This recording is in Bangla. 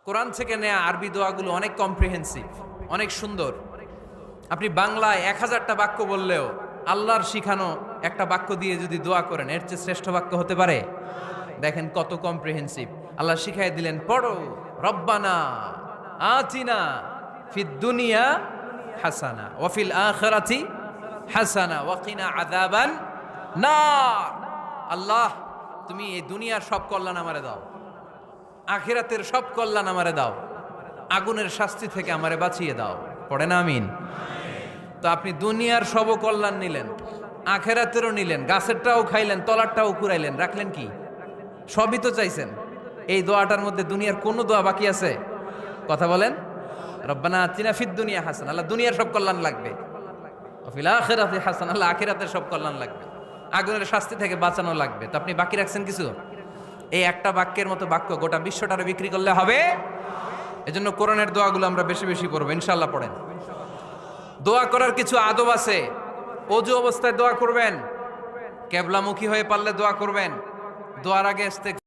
কোরআন থেকে নেয়া আরবি দোয়াগুলো অনেক কম্প্রিহেন্সিভ, অনেক সুন্দর। আপনি বাংলায় 1000টা বাক্য বললেও আল্লাহর শিখানো একটা বাক্য দিয়ে যদি দোয়া করেন, এর চেয়ে শ্রেষ্ঠ বাক্য হতে পারে? দেখেন কত কম্প্রিহেন্সিভ। আল্লাহ শিখাই দিলেন, পড়ো রব্বানা আতিনা ফিদ দুনিয়া হাসানা ওয়া ফিল আখিরাতি হাসানা ওয়া কিনা আযাবান নার। আল্লাহ, তুমি এই দুনিয়ার সব কল্যাণ আমারে দাও, আখিরাতের সব কল্যাণ আমারে দাও, আগুনের শাস্তি থেকে আমারে বাঁচিয়ে দাও। পড়ে না আমিন? তো আপনি দুনিয়ার সব কল্যাণ নিলেন, আখিরাতেরও নিলেন, গাছেরটাও খাইলেন, তলারটাও কুড়াইলেন, রাখলেন কি? সবই তো চাইছেন। এই দোয়াটার মধ্যে দুনিয়ার কোন দোয়া বাকি আছে? কথা বলেন। রব্বানা আতিনা ফিদ দুনিয়া হাসান, আল্লাহ দুনিয়ার সব কল্যাণ লাগবে। ওয়া ফিল আখিরাতি হাসান, আল্লাহ আখিরাতের সব কল্যাণ লাগবে, আগুনের শাস্তি থেকে বাঁচানো লাগবে। তো আপনি বাকি রাখছেন কিছু? এই একটা বাক্যের মতো বাক্য গোটা বিশ্বটারে বিক্রি করলে হবে। এজন্য কোরআনের দোয়াগুলো আমরা বেশি বেশি পড়বো, ইনশাআল্লাহ। পড়েন। দোয়া করার কিছু আদব আছে। অজু অবস্থায় দোয়া করবেন, কেবলামুখী হয়ে পারলে দোয়া করবেন, দোয়ার আগে ইস্তেগফার